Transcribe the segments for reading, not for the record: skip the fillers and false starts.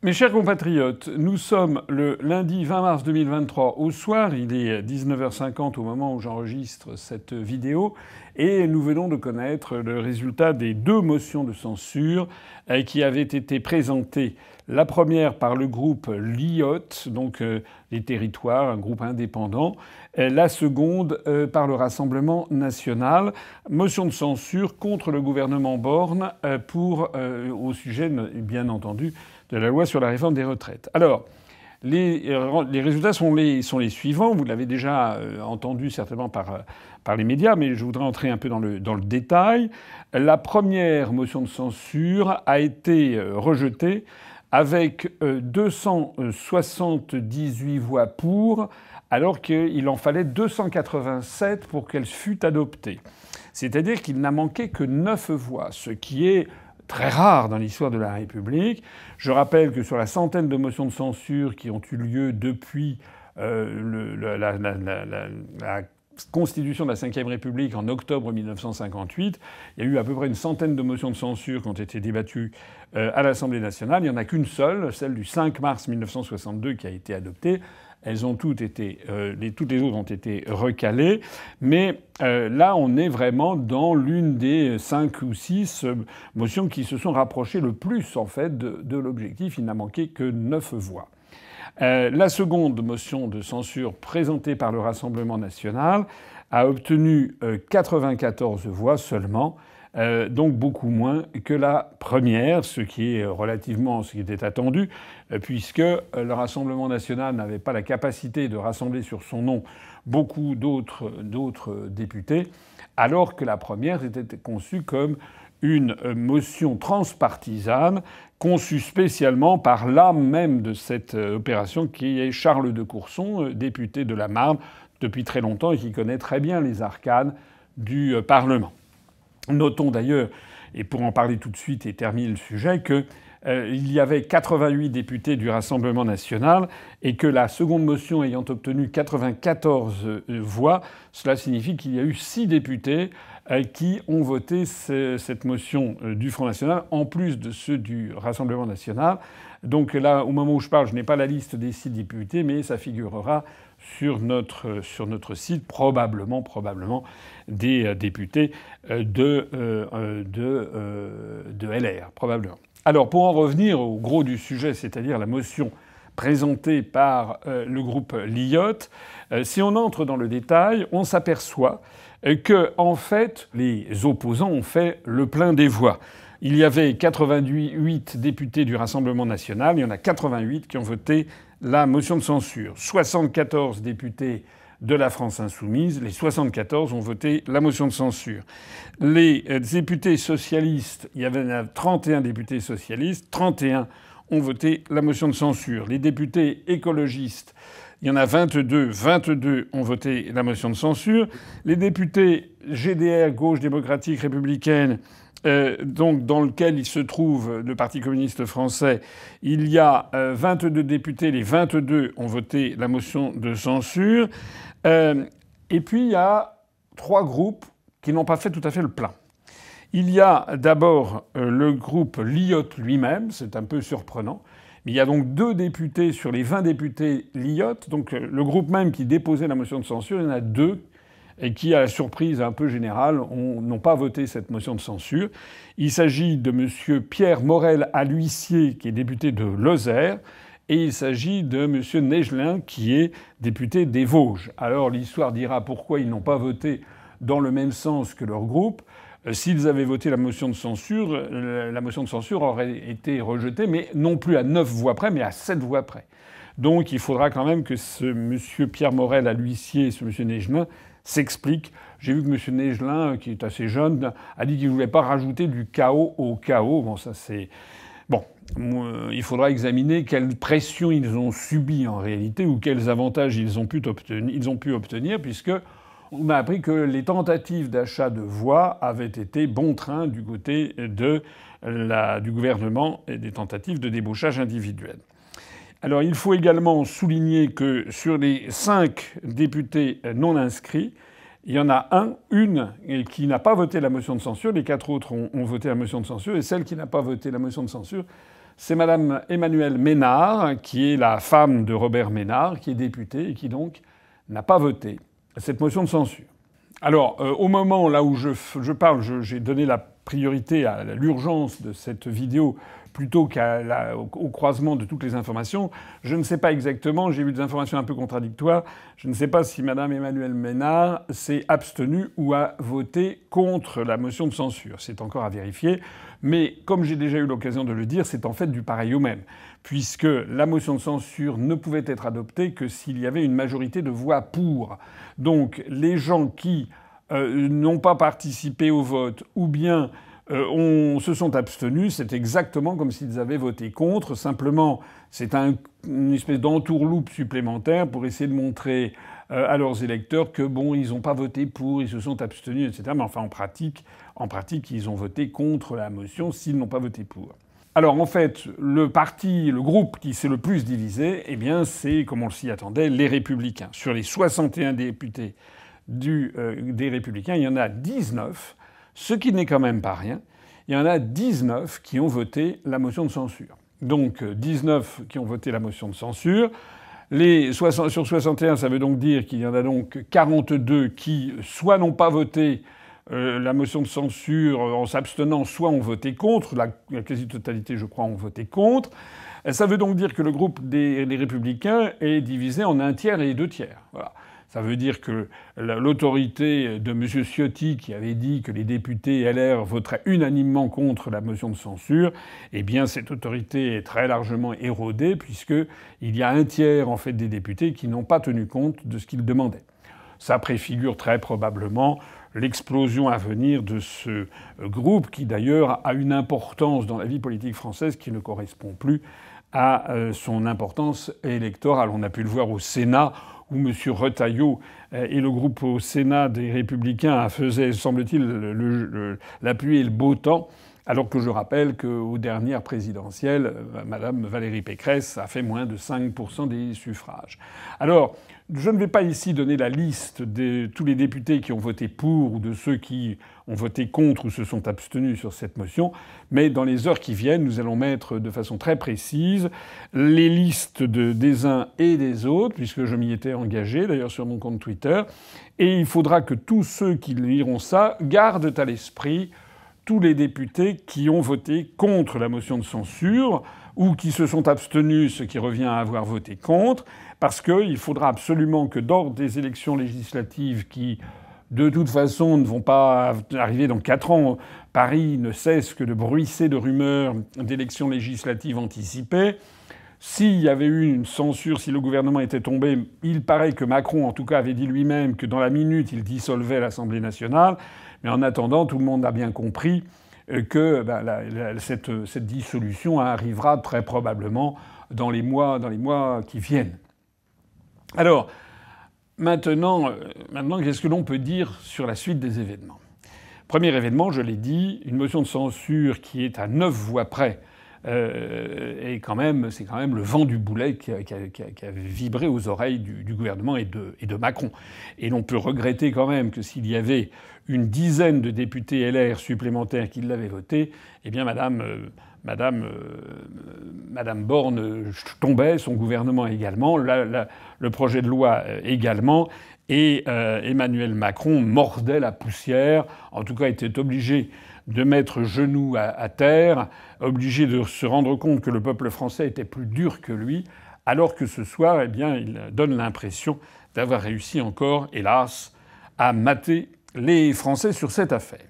Mes chers compatriotes, nous sommes le lundi 20 mars 2023 au soir, il est 19h50 au moment où j'enregistre cette vidéo, et nous venons de connaître le résultat des deux motions de censure qui avaient été présentées. La première par le groupe LIOT, donc les territoires, un groupe indépendant. La seconde par le Rassemblement national. Motion de censure contre le gouvernement Borne au sujet, bien entendu, de la loi sur la réforme des retraites. Alors, les résultats sont les suivants. Vous l'avez déjà entendu certainement par les médias, mais je voudrais entrer un peu dans le détail. La première motion de censure a été rejetée avec 278 voix pour, alors qu'il en fallait 287 pour qu'elle fût adoptée. C'est-à-dire qu'il n'a manqué que 9 voix, ce qui est très rare dans l'histoire de la République. Je rappelle que sur la centaine de motions de censure qui ont eu lieu depuis la constitution de la Ve République en octobre 1958, il y a eu à peu près une centaine de motions de censure qui ont été débattues à l'Assemblée nationale. Il n'y en a qu'une seule, celle du 5 mars 1962, qui a été adoptée. Elles ont toutes les autres ont été recalées. Mais là, on est vraiment dans l'une des 5 ou 6 motions qui se sont rapprochées le plus, en fait, de l'objectif. Il n'a manqué que 9 voix. La seconde motion de censure présentée par le Rassemblement national a obtenu 94 voix seulement. Donc beaucoup moins que la première, ce qui était attendu, puisque le Rassemblement national n'avait pas la capacité de rassembler sur son nom beaucoup d'autres députés, alors que la première était conçue comme une motion transpartisane, conçue spécialement par l'âme même de cette opération, qui est Charles de Courson, député de la Marne depuis très longtemps et qui connaît très bien les arcanes du Parlement. Notons d'ailleurs, et pour en parler tout de suite et terminer le sujet, qu'il y avait 88 députés du Rassemblement national et que la seconde motion ayant obtenu 94 voix, cela signifie qu'il y a eu 6 députés qui ont voté cette motion du Front national, en plus de ceux du Rassemblement national. Donc là, au moment où je parle, je n'ai pas la liste des 6 députés, mais ça figurera sur notre site, probablement des députés de LR, probablement. Alors, pour en revenir au gros du sujet, c'est-à-dire la motion présentée par le groupe LIOT, si on entre dans le détail, on s'aperçoit que, en fait, les opposants ont fait le plein des voix. Il y avait 88 députés du Rassemblement national, il y en a 88 qui ont voté la motion de censure. 74 députés de la France insoumise, les 74 ont voté la motion de censure. Les députés socialistes, il y avait 31 députés socialistes, 31 ont voté la motion de censure. Les députés écologistes, il y en a 22, 22 ont voté la motion de censure. Les députés GDR, Gauche démocratique républicaine, donc dans lequel il se trouve le Parti communiste français, il y a 22 députés, les 22 ont voté la motion de censure. Et puis il y a 3 groupes qui n'ont pas fait tout à fait le plein. Il y a d'abord le groupe LIOT lui-même, c'est un peu surprenant. Mais il y a donc 2 députés sur les 20 députés LIOT, donc le groupe même qui déposait la motion de censure, il y en a 2 et qui, à la surprise un peu générale, n'ont pas voté cette motion de censure. Il s'agit de M. Pierre Morel à l'Huissier, qui est député de Lozère, et il s'agit de M. Negelin, qui est député des Vosges. Alors l'histoire dira pourquoi ils n'ont pas voté dans le même sens que leur groupe. S'ils avaient voté la motion de censure aurait été rejetée, mais non plus à 9 voix près, mais à 7 voix près. Donc il faudra quand même que ce M. Pierre Morel à l'Huissier et ce M. Negelin s'explique. J'ai vu que M. Negelin, qui est assez jeune, a dit qu'il ne voulait pas rajouter du chaos au chaos. Bon, ça c'est... Bon, il faudra examiner quelle pression ils ont subi en réalité ou quels avantages ils ont pu obtenir, puisque on a appris que les tentatives d'achat de voix avaient été bon train du côté du gouvernement et des tentatives de débauchage individuel. Alors il faut également souligner que sur les 5 députés non inscrits, il y en a une qui n'a pas voté la motion de censure. Les 4 autres ont voté la motion de censure. Et celle qui n'a pas voté la motion de censure, c'est madame Emmanuelle Ménard, qui est la femme de Robert Ménard, qui est députée et qui donc n'a pas voté cette motion de censure. Alors, au moment là où je parle, j'ai donné la priorité à l'urgence de cette vidéo plutôt qu'au croisement de toutes les informations. Je ne sais pas exactement, j'ai eu des informations un peu contradictoires. Je ne sais pas si madame Emmanuelle Ménard s'est abstenue ou a voté contre la motion de censure. C'est encore à vérifier. Mais comme j'ai déjà eu l'occasion de le dire, c'est en fait du pareil au même, puisque la motion de censure ne pouvait être adoptée que s'il y avait une majorité de voix pour. Donc les gens qui n'ont pas participé au vote ou bien se sont abstenus, c'est exactement comme s'ils avaient voté contre. Simplement, c'est une espèce d'entourloupe supplémentaire pour essayer de montrer à leurs électeurs que bon, ils n'ont pas voté pour, ils se sont abstenus, etc. Mais enfin, en pratique, ils ont voté contre la motion s'ils n'ont pas voté pour. Alors en fait, le groupe qui s'est le plus divisé, eh bien, c'est, comme on s'y attendait, les Républicains. Sur les 61 députés des Républicains, il y en a 19. Ce qui n'est quand même pas rien. Il y en a 19 qui ont voté la motion de censure. Donc 19 qui ont voté la motion de censure. Sur 61, ça veut donc dire qu'il y en a donc 42 qui soit n'ont pas voté la motion de censure en s'abstenant, soit ont voté contre. La quasi-totalité, je crois, ont voté contre. Ça veut donc dire que le groupe des Républicains est divisé en 1/3 et 2/3. Voilà. Ça veut dire que l'autorité de M. Ciotti, qui avait dit que les députés LR voteraient unanimement contre la motion de censure, eh bien cette autorité est très largement érodée, puisqu'il y a 1/3 en fait des députés qui n'ont pas tenu compte de ce qu'ils demandaient. Ça préfigure très probablement l'explosion à venir de ce groupe, qui d'ailleurs a une importance dans la vie politique française qui ne correspond plus à son importance électorale. On a pu le voir au Sénat, où M. Retailleau et le groupe au Sénat des Républicains faisaient, semble-t-il, la pluie et le beau temps, alors que je rappelle qu'aux dernières présidentielles, Mme Valérie Pécresse a fait moins de 5% des suffrages. Alors, je ne vais pas ici donner la liste de tous les députés qui ont voté pour ou de ceux qui ont voté contre ou se sont abstenus sur cette motion, mais dans les heures qui viennent, nous allons mettre de façon très précise les listes des uns et des autres, puisque je m'y étais engagé d'ailleurs sur mon compte Twitter, et il faudra que tous ceux qui liront ça gardent à l'esprit tous les députés qui ont voté contre la motion de censure ou qui se sont abstenus, ce qui revient à avoir voté contre, parce qu'il faudra absolument que lors des élections législatives qui, de toute façon, ne vont pas arriver dans 4 ans, Paris ne cesse que de bruisser de rumeurs d'élections législatives anticipées. S'il y avait eu une censure, si le gouvernement était tombé, il paraît que Macron, en tout cas, avait dit lui-même que dans la minute, il dissolvait l'Assemblée nationale. Mais en attendant, tout le monde a bien compris que cette dissolution arrivera très probablement dans les mois qui viennent. Alors, maintenant, qu'est-ce que l'on peut dire sur la suite des événements ? Premier événement, je l'ai dit, une motion de censure qui est à 9 voix près. C'est quand même le vent du boulet qui a vibré aux oreilles du gouvernement et de Macron. Et l'on peut regretter quand même que s'il y avait une dizaine de députés LR supplémentaires qui l'avaient voté, eh bien Madame Borne tombait, son gouvernement également, le projet de loi également, et Emmanuel Macron mordait la poussière, en tout cas était obligé de mettre genou à terre, obligé de se rendre compte que le peuple français était plus dur que lui, alors que ce soir, eh bien, il donne l'impression d'avoir réussi encore, hélas, à mater les Français sur cette affaire.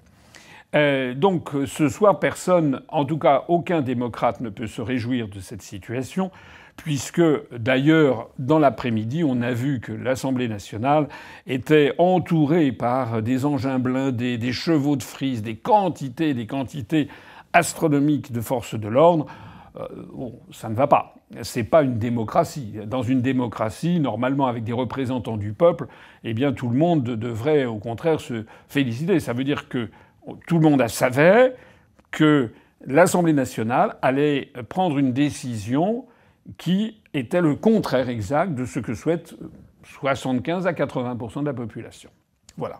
Donc ce soir, personne, en tout cas aucun démocrate ne peut se réjouir de cette situation, puisque d'ailleurs, dans l'après-midi, on a vu que l'Assemblée nationale était entourée par des engins blindés, des chevaux de frise, des quantités astronomiques de forces de l'ordre. Bon, ça ne va pas. C'est pas une démocratie. Dans une démocratie, normalement avec des représentants du peuple, eh bien tout le monde devrait au contraire se féliciter. Ça veut dire que tout le monde savait que l'Assemblée nationale allait prendre une décision qui était le contraire exact de ce que souhaitent 75 à 80% de la population. Voilà.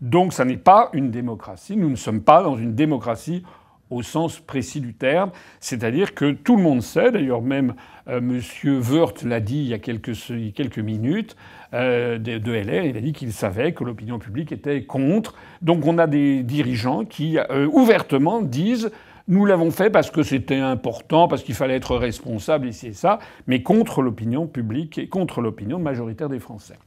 Donc ça n'est pas une démocratie. Nous ne sommes pas dans une démocratie au sens précis du terme. C'est-à-dire que tout le monde sait, d'ailleurs même Monsieur Woerth l'a dit il y a quelques minutes, de LR, il a dit qu'il savait que l'opinion publique était contre. Donc on a des dirigeants qui ouvertement disent nous l'avons fait parce que c'était important, parce qu'il fallait être responsable, ici et ça, mais contre l'opinion publique et contre l'opinion majoritaire des Français.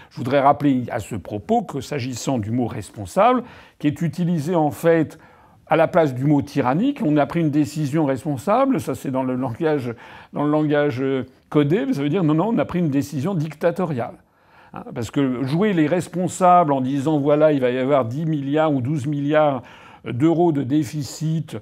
Je voudrais rappeler à ce propos que s'agissant du mot responsable, qui est utilisé en fait à la place du mot tyrannique, on a pris une décision responsable, ça c'est dans le langage codé, ça veut dire non, on a pris une décision dictatoriale. Parce que jouer les responsables en disant voilà, il va y avoir 10 milliards ou 12 milliards d'euros de déficit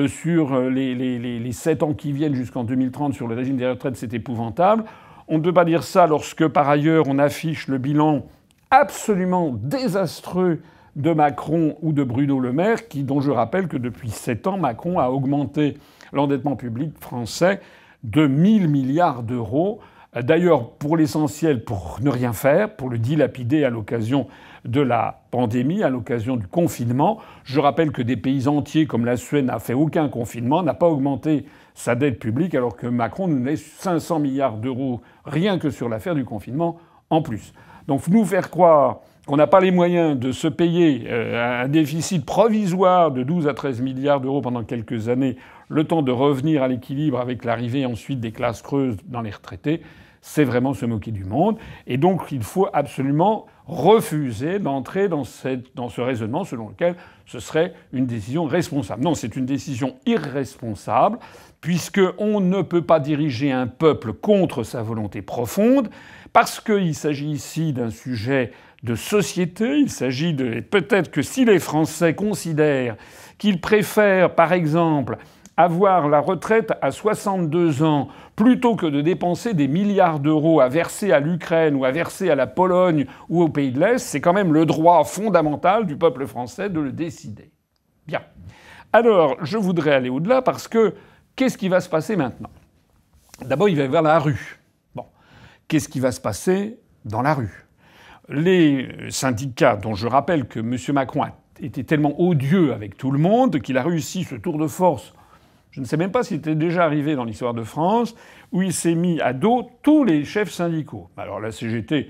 sur les 7 ans qui viennent jusqu'en 2030 sur le régime des retraites, c'est épouvantable. On ne peut pas dire ça lorsque, par ailleurs, on affiche le bilan absolument désastreux de Macron ou de Bruno Le Maire, dont je rappelle que depuis 7 ans, Macron a augmenté l'endettement public français de 1 000 milliards d'euros. D'ailleurs, pour l'essentiel, pour ne rien faire, pour le dilapider à l'occasion de la pandémie, à l'occasion du confinement. Je rappelle que des pays entiers comme la Suède n'a fait aucun confinement, n'a pas augmenté sa dette publique, alors que Macron nous laisse 500 milliards d'euros rien que sur l'affaire du confinement en plus. Donc nous faire croire qu'on n'a pas les moyens de se payer un déficit provisoire de 12 à 13 milliards d'euros pendant quelques années, le temps de revenir à l'équilibre avec l'arrivée ensuite des classes creuses dans les retraités, c'est vraiment se moquer du monde. Et donc il faut absolument refuser d'entrer dans ce raisonnement selon lequel ce serait une décision responsable. Non, c'est une décision irresponsable, puisqu'on ne peut pas diriger un peuple contre sa volonté profonde, parce qu'il s'agit ici d'un sujet de société. Il s'agit de... Peut-être que si les Français considèrent qu'ils préfèrent, par exemple, avoir la retraite à 62 ans plutôt que de dépenser des milliards d'euros à verser à l'Ukraine ou à verser à la Pologne ou aux pays de l'Est, c'est quand même le droit fondamental du peuple français de le décider. Bien. Alors, je voudrais aller au-delà parce que qu'est-ce qui va se passer maintenant ? D'abord, il va y avoir la rue. Bon. Qu'est-ce qui va se passer dans la rue ? Les syndicats, dont je rappelle que M. Macron a été tellement odieux avec tout le monde qu'il a réussi ce tour de force. Je ne sais même pas s'il était déjà arrivé dans l'histoire de France, où il s'est mis à dos tous les chefs syndicaux. Alors la CGT,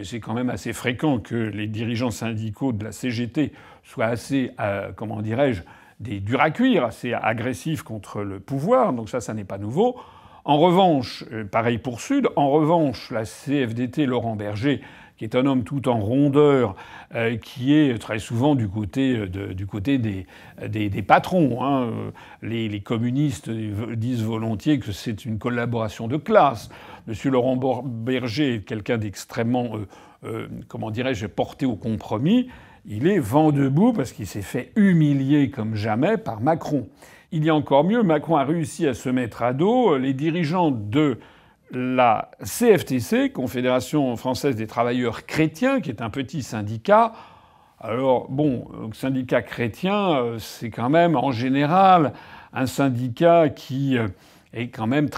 c'est quand même assez fréquent que les dirigeants syndicaux de la CGT soient assez, comment dirais-je, des durs à cuire, assez agressifs contre le pouvoir. Donc ça n'est pas nouveau. En revanche, pareil pour Sud, en revanche, la CFDT, Laurent Berger, qui est un homme tout en rondeur, qui est très souvent du côté des patrons. Hein. Les communistes disent volontiers que c'est une collaboration de classe. Monsieur Laurent Berger est quelqu'un d'extrêmement, comment dirais-je, porté au compromis. Il est vent debout parce qu'il s'est fait humilier comme jamais par Macron. Il y a encore mieux, Macron a réussi à se mettre à dos les dirigeants de la CFTC, Confédération française des travailleurs chrétiens, qui est un petit syndicat. Alors, bon, syndicat chrétien, c'est quand même, en général, un syndicat qui est quand même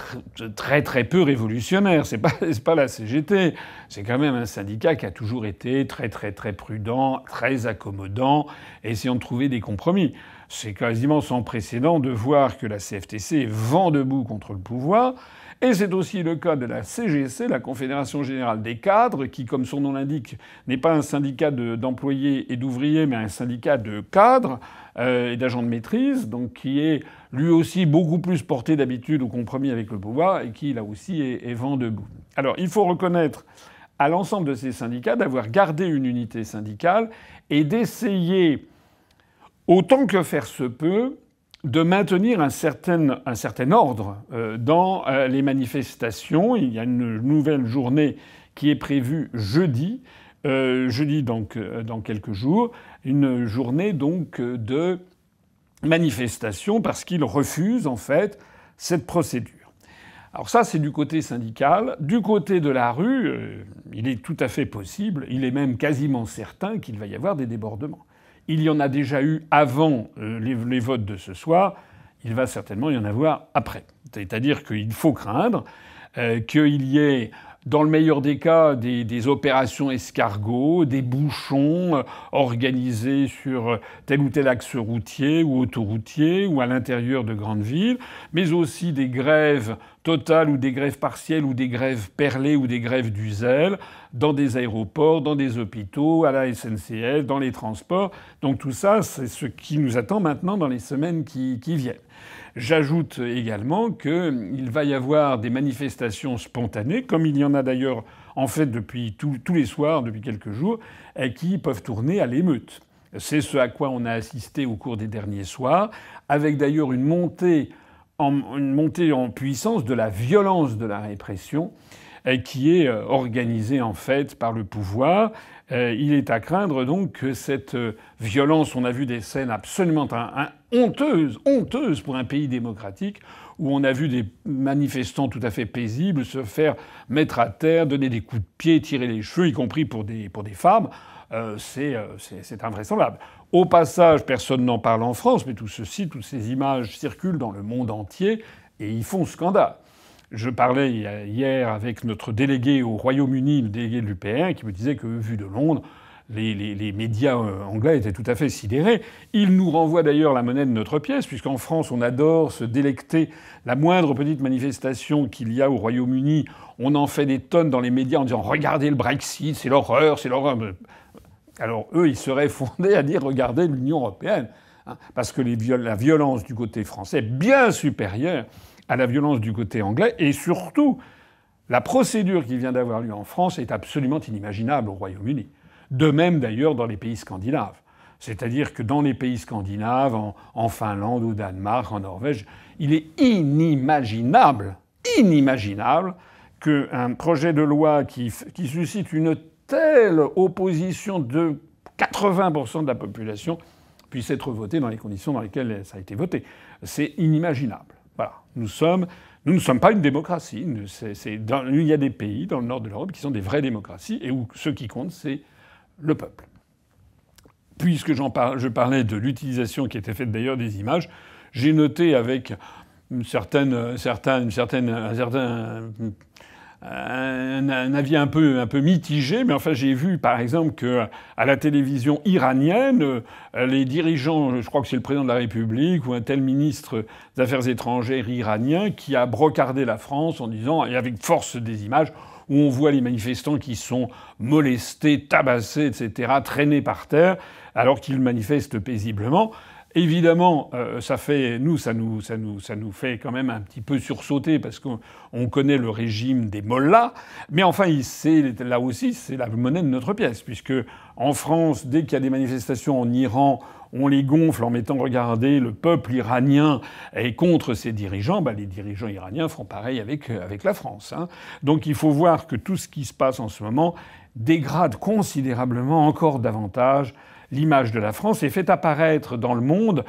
très très peu révolutionnaire. C'est pas la CGT. C'est quand même un syndicat qui a toujours été très très très prudent, très accommodant, essayant de trouver des compromis. C'est quasiment sans précédent de voir que la CFTC est vent debout contre le pouvoir. Et c'est aussi le cas de la CGC, la Confédération Générale des Cadres, qui, comme son nom l'indique, n'est pas un syndicat d'employés et d'ouvriers, mais un syndicat de cadres et d'agents de maîtrise, donc qui est lui aussi beaucoup plus porté d'habitude au compromis avec le pouvoir et qui, là aussi, est vent debout. Alors, il faut reconnaître à l'ensemble de ces syndicats d'avoir gardé une unité syndicale et d'essayer, autant que faire se peut, de maintenir un certain ordre dans les manifestations. Il y a une nouvelle journée qui est prévue jeudi donc dans quelques jours, une journée donc de manifestation parce qu'ils refusent en fait cette procédure. Alors ça, c'est du côté syndical. Du côté de la rue, il est tout à fait possible, il est même quasiment certain qu'il va y avoir des débordements. Il y en a déjà eu avant les votes de ce soir. Il va certainement y en avoir après. C'est-à-dire qu'il faut craindre qu'il y ait dans le meilleur des cas, des opérations escargots, des bouchons organisés sur tel ou tel axe routier ou autoroutier ou à l'intérieur de grandes villes, mais aussi des grèves totales ou des grèves partielles ou des grèves perlées ou des grèves du zèle dans des aéroports, dans des hôpitaux, à la SNCF, dans les transports. Donc tout ça, c'est ce qui nous attend maintenant dans les semaines qui viennent. J'ajoute également qu'il va y avoir des manifestations spontanées, comme il y en a d'ailleurs en fait depuis tous les soirs, depuis quelques jours, qui peuvent tourner à l'émeute. C'est ce à quoi on a assisté au cours des derniers soirs, avec d'ailleurs une montée en puissance de la violence de la répression qui est organisée en fait par le pouvoir. Il est à craindre donc que cette violence, on a vu des scènes absolument honteuses pour un pays démocratique, où on a vu des manifestants tout à fait paisibles se faire mettre à terre, donner des coups de pied, tirer les cheveux, y compris pour des femmes. C'est invraisemblable. Au passage, personne n'en parle en France, mais toutes ces images circulent dans le monde entier et ils font scandale. Je parlais hier avec notre délégué au Royaume-Uni, le délégué de l'UPR, qui me disait que, vu de Londres, les médias anglais étaient tout à fait sidérés. Il nous renvoie d'ailleurs la monnaie de notre pièce, puisqu'en France, on adore se délecter. La moindre petite manifestation qu'il y a au Royaume-Uni, on en fait des tonnes dans les médias en disant « Regardez le Brexit, c'est l'horreur, c'est l'horreur ». Alors eux, ils seraient fondés à dire « Regardez l'Union européenne ». Parce que la violence du côté français est bien supérieure à la violence du côté anglais. Et surtout, la procédure qui vient d'avoir lieu en France est absolument inimaginable au Royaume-Uni. De même d'ailleurs dans les pays scandinaves. C'est-à-dire que dans les pays scandinaves, en Finlande, au Danemark, en Norvège, il est inimaginable qu'un projet de loi qui suscite une telle opposition de 80% de la population puisse être voté dans les conditions dans lesquelles ça a été voté. C'est inimaginable. Voilà. Nous ne sommes pas une démocratie. Il y a des pays dans le nord de l'Europe qui sont des vraies démocraties et où ce qui compte, c'est le peuple. Puisque je parlais de l'utilisation qui était faite d'ailleurs des images, j'ai noté avec un avis un peu mitigé, mais enfin j'ai vu par exemple que à la télévision iranienne, les dirigeants, je crois que c'est le président de la République ou un tel ministre des Affaires étrangères iranien qui a brocardé la France en disant, et avec force des images, où on voit les manifestants qui sont molestés, tabassés, etc., traînés par terre, alors qu'ils manifestent paisiblement. Évidemment, ça nous fait quand même un petit peu sursauter parce qu'on connaît le régime des mollahs. Mais enfin, là aussi, c'est la monnaie de notre pièce, puisque en France, dès qu'il y a des manifestations en Iran, on les gonfle en mettant, regardez, le peuple iranien est contre ses dirigeants. Les dirigeants iraniens font pareil avec la France. Donc il faut voir que tout ce qui se passe en ce moment dégrade considérablement encore davantage l'image de la France et fait apparaître dans le monde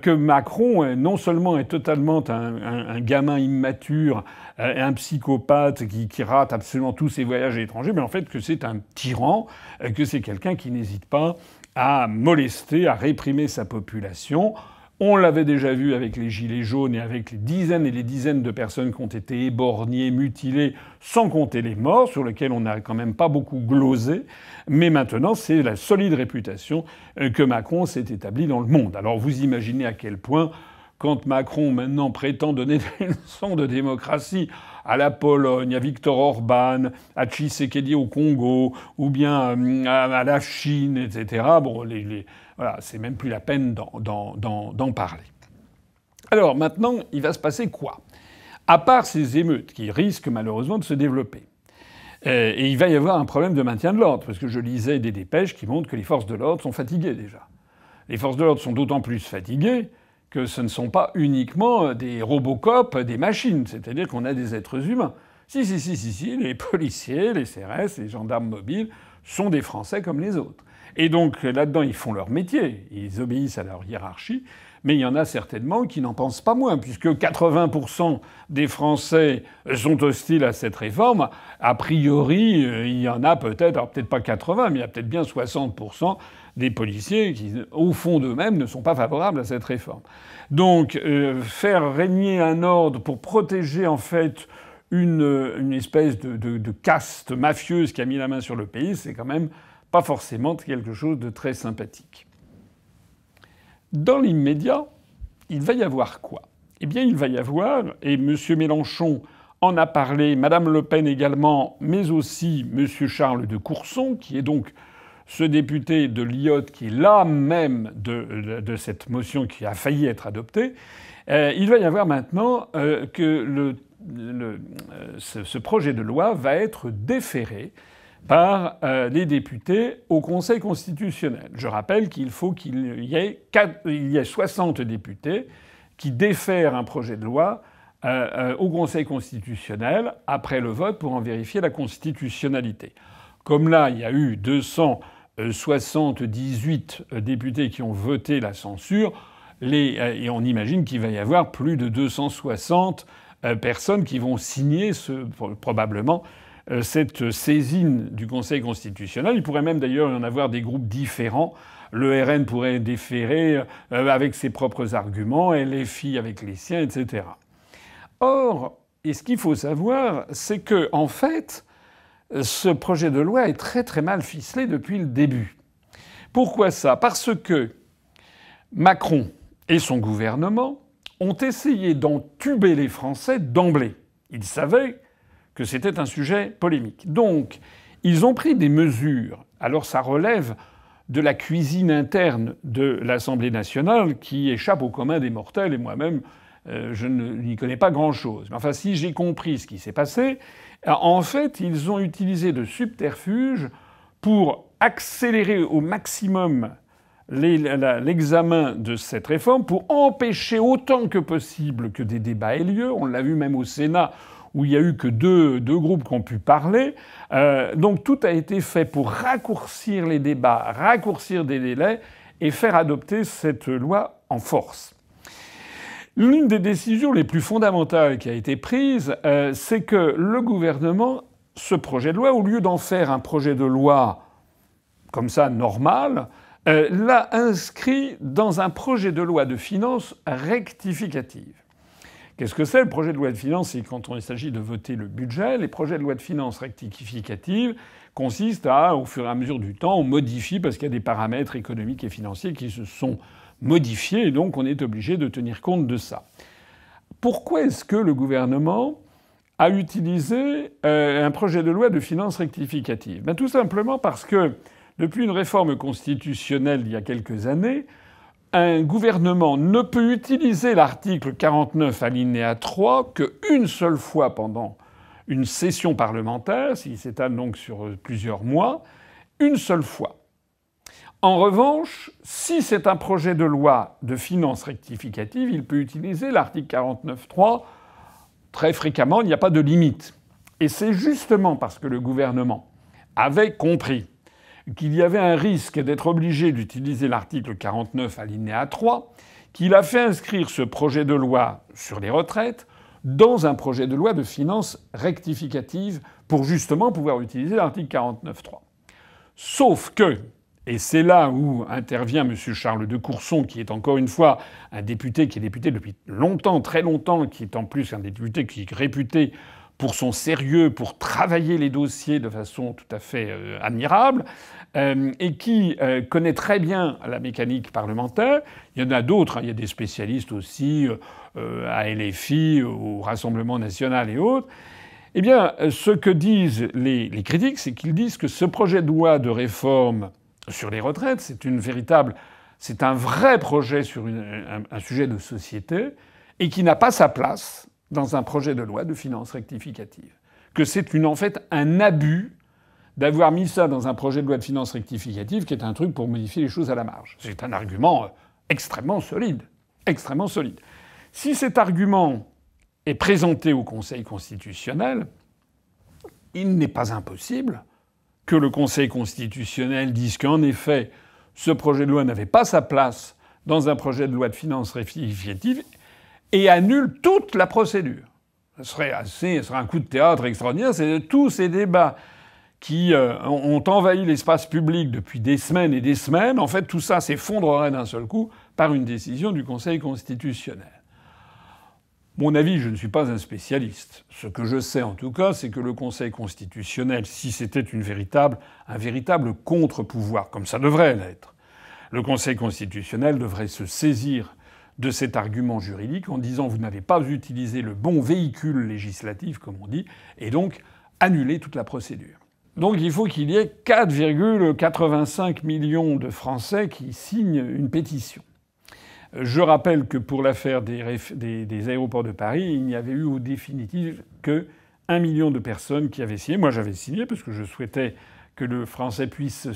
que Macron non seulement est totalement un gamin immature, un psychopathe qui rate absolument tous ses voyages à l'étranger, mais en fait que c'est un tyran, que c'est quelqu'un qui n'hésite pas à molester, à réprimer sa population. On l'avait déjà vu avec les gilets jaunes et avec les dizaines et les dizaines de personnes qui ont été éborgnées, mutilées, sans compter les morts, sur lesquels on n'a quand même pas beaucoup glosé. Mais maintenant, c'est la solide réputation que Macron s'est établie dans le monde. Alors vous imaginez à quel point, quand Macron maintenant prétend donner des leçons de démocratie à la Pologne, à Viktor Orban, à Tshisekedi au Congo, ou bien à la Chine, etc., voilà, c'est même plus la peine d'en parler. Alors maintenant, il va se passer quoi? À part ces émeutes qui risquent malheureusement de se développer, et il va y avoir un problème de maintien de l'ordre, parce que je lisais des dépêches qui montrent que les forces de l'ordre sont fatiguées déjà. Les forces de l'ordre sont d'autant plus fatiguées que ce ne sont pas uniquement des Robocop, des machines, c'est-à-dire qu'on a des êtres humains. Si, les policiers, les CRS, les gendarmes mobiles sont des Français comme les autres. Et donc là-dedans, ils font leur métier, ils obéissent à leur hiérarchie, mais il y en a certainement qui n'en pensent pas moins, puisque 80% des Français sont hostiles à cette réforme. A priori, il y en a peut-être, alors peut-être pas 80, mais il y a peut-être bien 60% des policiers qui, au fond d'eux-mêmes, ne sont pas favorables à cette réforme. Donc, faire régner un ordre pour protéger en fait une espèce de caste mafieuse qui a mis la main sur le pays, c'est quand même pas forcément quelque chose de très sympathique. Dans l'immédiat, il va y avoir quoi? Eh bien, il va y avoir, et M. Mélenchon en a parlé, Mme Le Pen également, mais aussi M. Charles de Courson, qui est donc ce député de l'IOT qui est là même de cette motion qui a failli être adoptée. Il va y avoir maintenant que ce projet de loi va être déféré par les députés au Conseil constitutionnel. Je rappelle qu'il faut qu'il y ait 60 députés qui défèrent un projet de loi au Conseil constitutionnel après le vote pour en vérifier la constitutionnalité. Comme là, il y a eu 278 députés qui ont voté la censure, et on imagine qu'il va y avoir plus de 260 personnes qui vont signer probablement cette saisine du Conseil constitutionnel. Il pourrait même d'ailleurs y en avoir des groupes différents. Le RN pourrait déférer avec ses propres arguments, LFI avec les siens, etc. Or, et ce qu'il faut savoir, c'est que, en fait, ce projet de loi est très très mal ficelé depuis le début. Pourquoi ça? Parce que Macron et son gouvernement ont essayé d'entuber les Français d'emblée. Ils savaient que c'était un sujet polémique. Donc, ils ont pris des mesures. Alors, ça relève de la cuisine interne de l'Assemblée nationale qui échappe au commun des mortels, et moi-même, je n'y connais pas grand-chose. Mais enfin, si j'ai compris ce qui s'est passé, en fait, ils ont utilisé de subterfuges pour accélérer au maximum l'examen de cette réforme, pour empêcher autant que possible que des débats aient lieu. On l'a vu même au Sénat, où il n'y a eu que deux groupes qui ont pu parler. Donc tout a été fait pour raccourcir les débats, raccourcir des délais et faire adopter cette loi en force. L'une des décisions les plus fondamentales qui a été prise, c'est que le gouvernement, ce projet de loi, au lieu d'en faire un projet de loi comme ça normal, l'a inscrit dans un projet de loi de finances rectificative. Qu'est-ce que c'est le projet de loi de finances? C'est quand il s'agit de voter le budget. Les projets de loi de finances rectificatives consistent à, au fur et à mesure du temps, on modifie parce qu'il y a des paramètres économiques et financiers qui se sont modifiés et donc on est obligé de tenir compte de ça. Pourquoi est-ce que le gouvernement a utilisé un projet de loi de finances rectificative? Tout simplement parce que depuis une réforme constitutionnelle il y a quelques années, un gouvernement ne peut utiliser l'article 49 alinéa 3 qu'une seule fois pendant une session parlementaire, s'il s'étale donc sur plusieurs mois, une seule fois. En revanche, si c'est un projet de loi de finances rectificative, il peut utiliser l'article 49.3 très fréquemment, il n'y a pas de limite. Et c'est justement parce que le gouvernement avait compris qu'il y avait un risque d'être obligé d'utiliser l'article 49 alinéa 3, qu'il a fait inscrire ce projet de loi sur les retraites dans un projet de loi de finances rectificative pour justement pouvoir utiliser l'article 49.3. Sauf que, et c'est là où intervient M. Charles de Courson, qui est encore une fois un député qui est député depuis longtemps, très longtemps, qui est en plus un député qui est réputé pour son sérieux, pour travailler les dossiers de façon tout à fait admirable, et qui connaît très bien la mécanique parlementaire. Il y en a d'autres, il y a des spécialistes aussi à LFI, au Rassemblement national et autres. Eh bien, ce que disent les critiques, c'est qu'ils disent que ce projet de loi de réforme sur les retraites, c'est un vrai projet sur un sujet de société, et qui n'a pas sa place dans un projet de loi de finances rectificative. Que c'est en fait un abus d'avoir mis ça dans un projet de loi de finances rectificative qui est un truc pour modifier les choses à la marge. C'est un argument extrêmement solide. Extrêmement solide. Si cet argument est présenté au Conseil constitutionnel, il n'est pas impossible que le Conseil constitutionnel dise qu'en effet, ce projet de loi n'avait pas sa place dans un projet de loi de finances rectificative et annule toute la procédure. Ce serait un coup de théâtre extraordinaire. C'est tous ces débats qui ont envahi l'espace public depuis des semaines et des semaines. En fait, tout ça s'effondrerait d'un seul coup par une décision du Conseil constitutionnel. Mon avis, je ne suis pas un spécialiste. Ce que je sais en tout cas, c'est que le Conseil constitutionnel, si c'était un véritable contre-pouvoir, comme ça devrait l'être, le Conseil constitutionnel devrait se saisir de cet argument juridique en disant vous n'avez pas utilisé le bon véhicule législatif, comme on dit, et donc annuler toute la procédure. Donc il faut qu'il y ait 4,85 millions de Français qui signent une pétition. Je rappelle que pour l'affaire des aéroports de Paris, il n'y avait eu au définitif que 1 million de personnes qui avaient signé. Moi, j'avais signé parce que je souhaitais que le Français puisse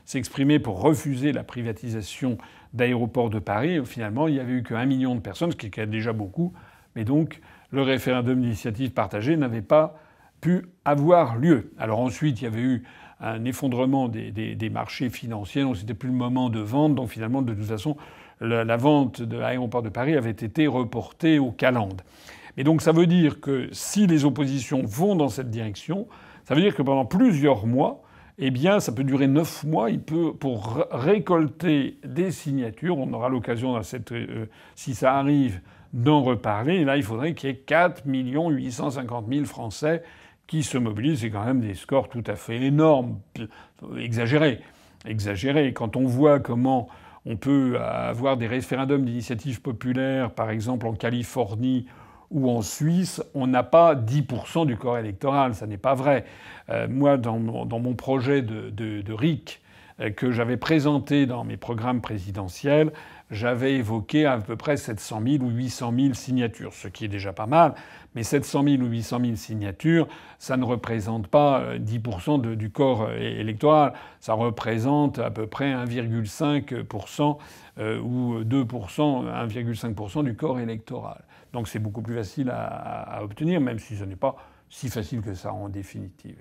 s'exprimer pour refuser la privatisation d'aéroports de Paris. Et finalement, il n'y avait eu que 1 million de personnes, ce qui est déjà beaucoup. Mais donc, le référendum d'initiative partagée n'avait pas pu avoir lieu. Alors ensuite, il y avait eu un effondrement des marchés financiers, donc c'était plus le moment de vendre. Donc finalement, de toute façon, la vente de l'aéroport de Paris avait été reportée aux calendes. Et donc ça veut dire que si les oppositions vont dans cette direction, ça veut dire que pendant plusieurs mois, eh bien, ça peut durer 9 mois, pour récolter des signatures, on aura l'occasion, si ça arrive, d'en reparler. Et là, il faudrait qu'il y ait 4 850 000 Français qui se mobilisent. C'est quand même des scores tout à fait énormes, exagérés. Quand on voit comment on peut avoir des référendums d'initiative populaire, par exemple en Californie ou en Suisse, on n'a pas 10% du corps électoral. Ça n'est pas vrai. Moi, dans mon projet de RIC que j'avais présenté dans mes programmes présidentiels, j'avais évoqué à peu près 700 000 ou 800 000 signatures, ce qui est déjà pas mal. Mais 700 000 ou 800 000 signatures, ça ne représente pas 10% du corps électoral. Ça représente à peu près 1,5% ou 2%, 1,5% du corps électoral. Donc c'est beaucoup plus facile à obtenir, même si ce n'est pas si facile que ça en définitive.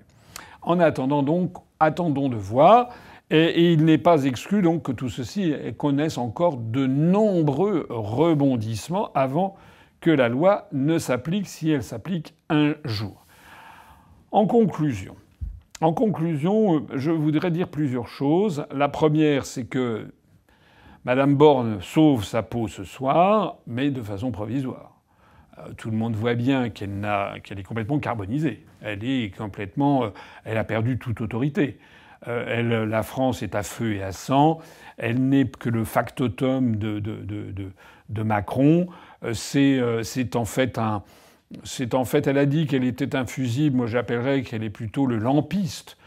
En attendant donc, attendons de voir. Et il n'est pas exclu donc que tout ceci connaisse encore de nombreux rebondissements avant que la loi ne s'applique, si elle s'applique un jour. En conclusion, je voudrais dire plusieurs choses. La première, c'est que Mme Borne sauve sa peau ce soir, mais de façon provisoire. Tout le monde voit bien qu'elle est complètement carbonisée. Elle a perdu toute autorité. La France est à feu et à sang. Elle n'est que le factotum de Macron. C'est en fait, elle a dit qu'elle était infusible. Moi, j'appellerais qu'elle est plutôt le lampiste.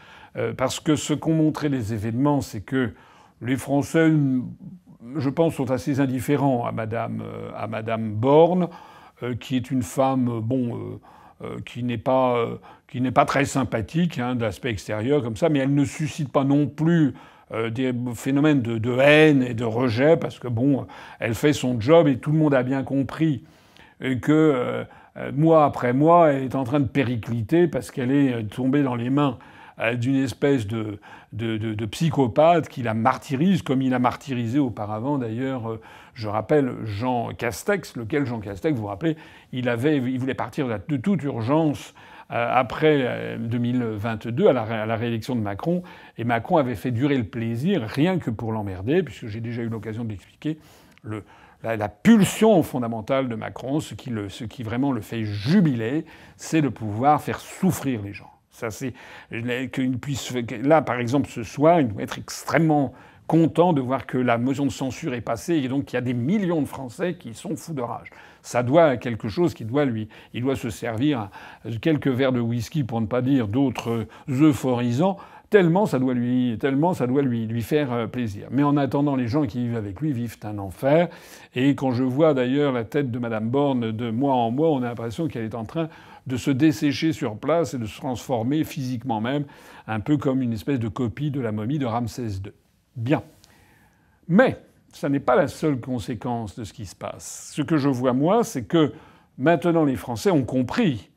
Parce que ce qu'ont montré les événements, c'est que les Français, je pense, sont assez indifférents à Madame Borne, qui est une femme, qui n'est pas très sympathique, d'aspect extérieur comme ça, mais elle ne suscite pas non plus des phénomènes de haine et de rejet, parce que elle fait son job et tout le monde a bien compris que mois après mois, elle est en train de péricliter parce qu'elle est tombée dans les mains d'une espèce de psychopathe qui la martyrise, comme il a martyrisé auparavant d'ailleurs, je rappelle, Jean Castex, lequel Jean Castex, vous vous rappelez, il voulait partir de toute urgence après 2022 à la réélection de Macron, et Macron avait fait durer le plaisir rien que pour l'emmerder, puisque j'ai déjà eu l'occasion d'expliquer la pulsion fondamentale de Macron, ce qui vraiment le fait jubiler, c'est de pouvoir faire souffrir les gens. Ça, c'est qu'il puisse. Là, par exemple, ce soir, il doit être extrêmement content de voir que la motion de censure est passée et donc il y a des millions de Français qui sont fous de rage. Ça doit quelque chose qui doit il doit se servir quelques verres de whisky, pour ne pas dire d'autres euphorisants, tellement ça doit lui faire plaisir. Mais en attendant, les gens qui vivent avec lui vivent un enfer. Et quand je vois d'ailleurs la tête de Mme Borne de mois en mois, on a l'impression qu'elle est en train de se dessécher sur place et de se transformer physiquement même, un peu comme une espèce de copie de la momie de Ramsès II. Bien. Mais ça n'est pas la seule conséquence de ce qui se passe. Ce que je vois, moi, c'est que maintenant les Français ont compris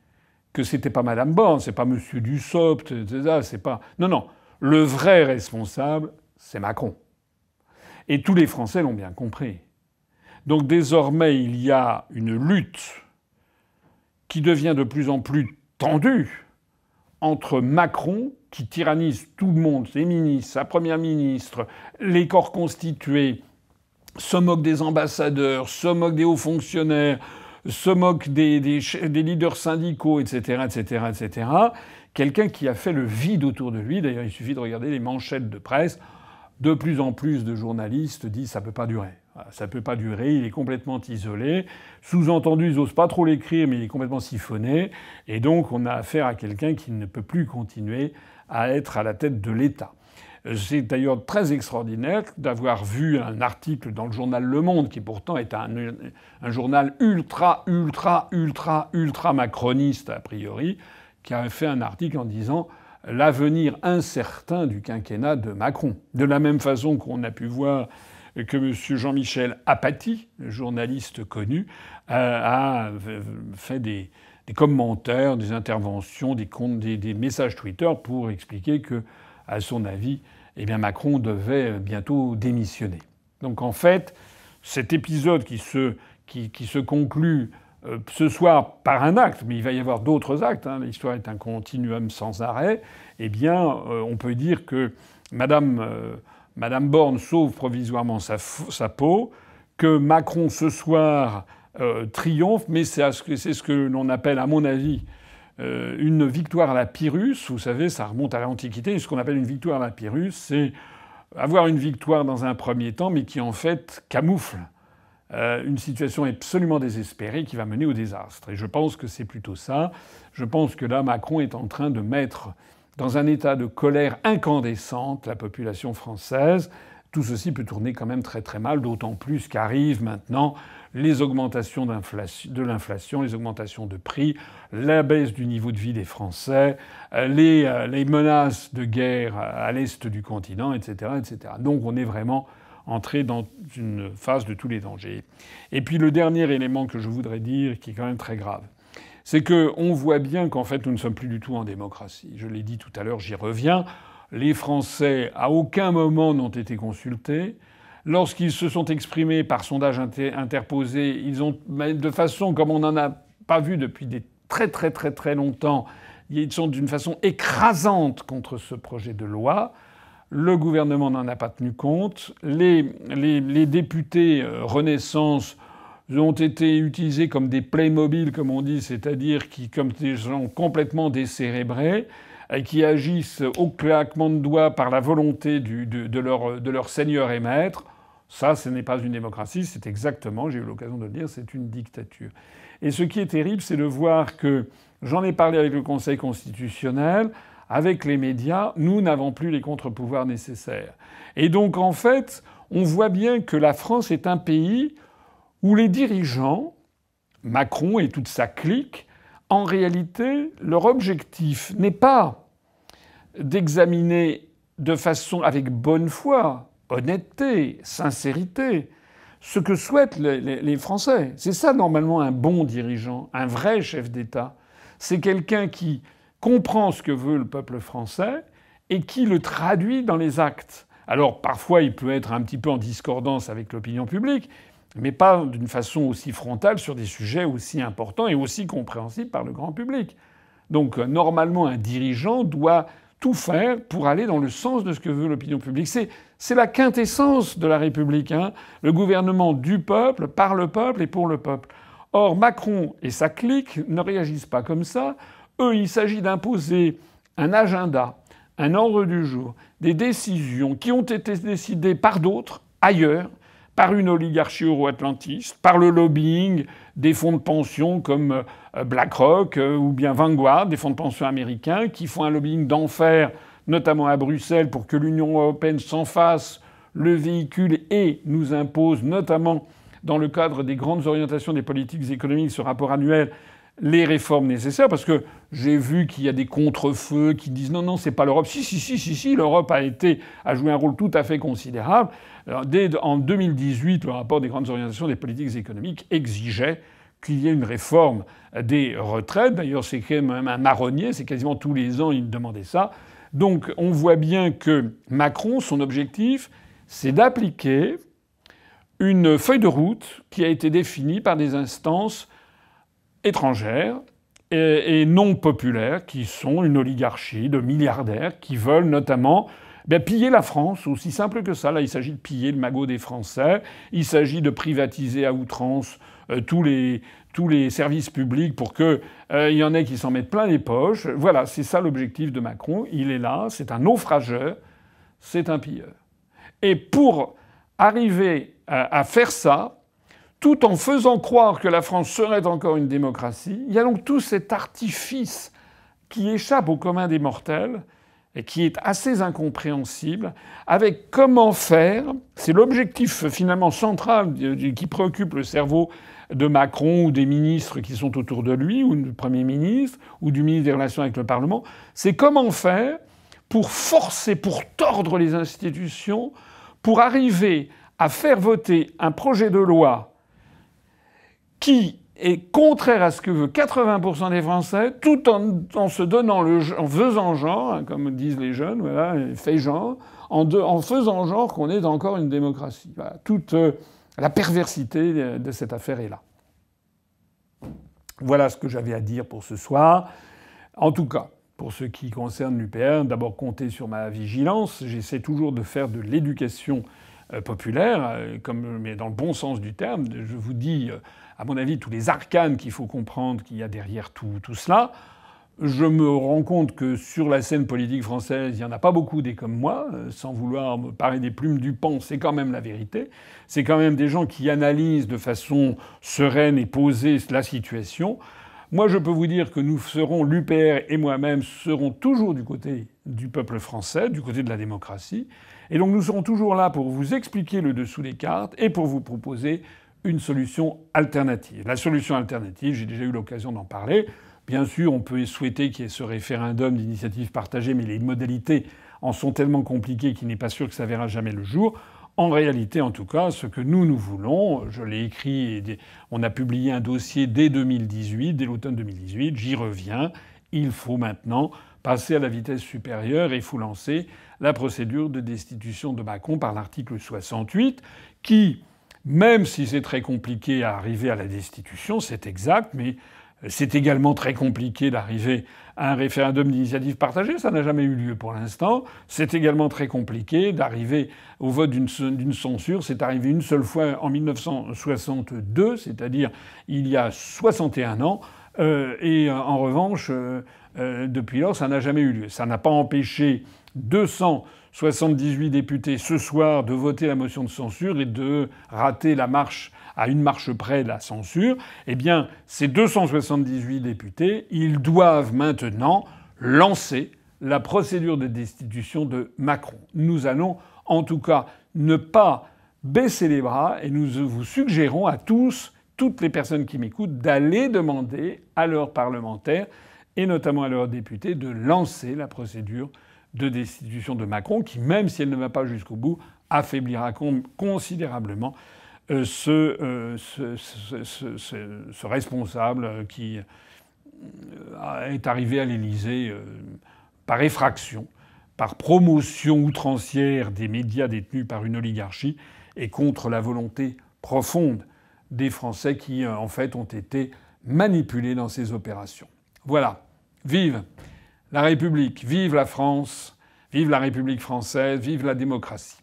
que c'était pas Mme Borne, c'est pas M. Dussopt, etc. C'est pas... Non. Le vrai responsable, c'est Macron. Et tous les Français l'ont bien compris. Donc désormais, il y a une lutte qui devient de plus en plus tendue entre Macron, qui tyrannise tout le monde, ses ministres, sa première ministre, les corps constitués, se moque des ambassadeurs, se moque des hauts fonctionnaires, se moque des leaders syndicaux, etc., etc., etc. Quelqu'un qui a fait le vide autour de lui. D'ailleurs, il suffit de regarder les manchettes de presse. De plus en plus de journalistes disent ça peut pas durer. Ça peut pas durer, il est complètement isolé. Sous-entendu, ils osent pas trop l'écrire, mais il est complètement siphonné. Et donc, on a affaire à quelqu'un qui ne peut plus continuer à être à la tête de l'État. C'est d'ailleurs très extraordinaire d'avoir vu un article dans le journal Le Monde, qui pourtant est un journal ultra macroniste a priori, qui a fait un article en disant l'avenir incertain du quinquennat de Macron. De la même façon qu'on a pu voir que M. Jean-Michel Apathy, journaliste connu, a fait des commentaires, des interventions, des messages Twitter pour expliquer que, à son avis, eh bien Macron devait bientôt démissionner. Donc en fait, cet épisode qui se conclut ce soir par un acte, mais il va y avoir d'autres actes, hein, l'histoire est un continuum sans arrêt, eh bien on peut dire que Madame Borne sauve provisoirement sa peau, que Macron ce soir triomphe, mais c'est ce que l'on appelle, à mon avis, une victoire à la Pyrrhus. Vous savez, ça remonte à l'Antiquité. Ce qu'on appelle une victoire à la Pyrrhus, c'est avoir une victoire dans un premier temps, mais qui en fait camoufle une situation absolument désespérée qui va mener au désastre. Et je pense que c'est plutôt ça. Je pense que là, Macron est en train de mettre dans un état de colère incandescente la population française. Tout ceci peut tourner quand même très très mal, d'autant plus qu'arrivent maintenant les augmentations de l'inflation, les augmentations de prix, la baisse du niveau de vie des Français, les menaces de guerre à l'est du continent, etc., etc. Donc on est vraiment entré dans une phase de tous les dangers. Et puis le dernier élément que je voudrais dire, qui est quand même très grave, c'est qu'on voit bien qu'en fait nous ne sommes plus du tout en démocratie. Je l'ai dit tout à l'heure, j'y reviens. Les Français, à aucun moment, n'ont été consultés. Lorsqu'ils se sont exprimés par sondage interposé, ils ont, de façon comme on n'en a pas vu depuis très longtemps, ils sont d'une façon écrasante contre ce projet de loi. Le gouvernement n'en a pas tenu compte. Les députés Renaissance ont été utilisés comme des Playmobil, comme on dit, c'est-à-dire comme des gens complètement décérébrés, qui agissent au claquement de doigts par la volonté de leur seigneur et maître. Ça, ce n'est pas une démocratie, c'est exactement, j'ai eu l'occasion de le dire, c'est une dictature. Et ce qui est terrible, c'est de voir que, j'en ai parlé avec le Conseil constitutionnel, avec les médias, nous n'avons plus les contre-pouvoirs nécessaires. Et donc, en fait, on voit bien que la France est un pays où les dirigeants, Macron et toute sa clique, en réalité, leur objectif n'est pas d'examiner de façon avec bonne foi, honnêteté, sincérité, ce que souhaitent les Français. C'est ça, normalement, un bon dirigeant, un vrai chef d'État. C'est quelqu'un qui comprend ce que veut le peuple français et qui le traduit dans les actes. Alors, parfois, il peut être un petit peu en discordance avec l'opinion publique, mais pas d'une façon aussi frontale sur des sujets aussi importants et aussi compréhensibles par le grand public. Donc, normalement, un dirigeant doit tout faire pour aller dans le sens de ce que veut l'opinion publique. C'est la quintessence de la République, hein. Le gouvernement du peuple, par le peuple et pour le peuple. Or, Macron et sa clique ne réagissent pas comme ça. Eux, il s'agit d'imposer un agenda, un ordre du jour, des décisions qui ont été décidées par d'autres, ailleurs, par une oligarchie euro-atlantiste, par le lobbying des fonds de pension comme BlackRock ou bien Vanguard, des fonds de pension américains, qui font un lobbying d'enfer, notamment à Bruxelles, pour que l'Union européenne s'en fasse le véhicule et nous impose, notamment dans le cadre des grandes orientations des politiques économiques, ce rapport annuel, les réformes nécessaires, parce que j'ai vu qu'il y a des contre-feux qui disent non, c'est pas l'Europe. Si, l'Europe a joué un rôle tout à fait considérable. Alors, en 2018, le rapport des grandes orientations des politiques économiques exigeait qu'il y ait une réforme des retraites. D'ailleurs, c'est quand même un marronnier, c'est quasiment tous les ans il demandait ça. Donc on voit bien que Macron, son objectif, c'est d'appliquer une feuille de route qui a été définie par des instances étrangères et non populaires, qui sont une oligarchie de milliardaires qui veulent notamment Bien, piller la France, aussi simple que ça. Là, il s'agit de piller le magot des Français. Il s'agit de privatiser à outrance tous les services publics pour qu'il y en ait qui s'en mettent plein les poches. Voilà, c'est ça l'objectif de Macron. Il est là, c'est un naufrageur, c'est un pilleur. Et pour arriver à faire ça, tout en faisant croire que la France serait encore une démocratie, il y a donc tout cet artifice qui échappe au commun des mortels et qui est assez incompréhensible, avec comment faire, c'est l'objectif finalement central qui préoccupe le cerveau de Macron ou des ministres qui sont autour de lui, ou du Premier ministre, ou du ministre des Relations avec le Parlement, c'est comment faire pour forcer, pour tordre les institutions, pour arriver à faire voter un projet de loi qui est contraire à ce que veut 80% des Français, tout en se donnant en faisant genre, hein, comme disent les jeunes, voilà, fait genre, en faisant genre qu'on est encore une démocratie. Voilà, toute la perversité de cette affaire est là. Voilà ce que j'avais à dire pour ce soir. En tout cas, pour ce qui concerne l'UPR, d'abord comptez sur ma vigilance. J'essaie toujours de faire de l'éducation populaire, mais dans le bon sens du terme. Je vous dis, à mon avis, tous les arcanes qu'il faut comprendre qu'il y a derrière tout cela. Je me rends compte que sur la scène politique française, il n'y en a pas beaucoup des comme moi, sans vouloir me parer des plumes du pan, c'est quand même la vérité. C'est quand même des gens qui analysent de façon sereine et posée la situation. Moi, je peux vous dire que nous serons, l'UPR et moi-même, serons toujours du côté du peuple français, du côté de la démocratie. Et donc nous serons toujours là pour vous expliquer le dessous des cartes et pour vous proposer une solution alternative. La solution alternative, j'ai déjà eu l'occasion d'en parler. Bien sûr, on peut souhaiter qu'il y ait ce référendum d'initiative partagée, mais les modalités en sont tellement compliquées qu'il n'est pas sûr que ça verra jamais le jour. En réalité, en tout cas, ce que nous voulons, je l'ai écrit, on a publié un dossier dès 2018, dès l'automne 2018, j'y reviens. Il faut maintenant passer à la vitesse supérieure et il faut lancer la procédure de destitution de Macron par l'article 68, qui, même si c'est très compliqué à arriver à la destitution, c'est exact, mais c'est également très compliqué d'arriver à un référendum d'initiative partagée. Ça n'a jamais eu lieu pour l'instant. C'est également très compliqué d'arriver au vote d'une censure. C'est arrivé une seule fois en 1962, c'est-à-dire il y a 61 ans. Et en revanche, depuis lors, ça n'a jamais eu lieu. Ça n'a pas empêché 278 députés ce soir de voter la motion de censure et de rater la marche à une marche près de la censure. Eh bien, ces 278 députés, ils doivent maintenant lancer la procédure de destitution de Macron. Nous allons, en tout cas, ne pas baisser les bras et nous vous suggérons à tous, toutes les personnes qui m'écoutent, d'aller demander à leurs parlementaires et notamment à leurs députés de lancer la procédure de destitution de Macron qui, même si elle ne va pas jusqu'au bout, affaiblira considérablement ce responsable qui est arrivé à l'Élysée par effraction, par promotion outrancière des médias détenus par une oligarchie et contre la volonté profonde des Français qui, en fait, ont été manipulés dans ces opérations. Voilà. Vive la République, vive la France, vive la République française, vive la démocratie.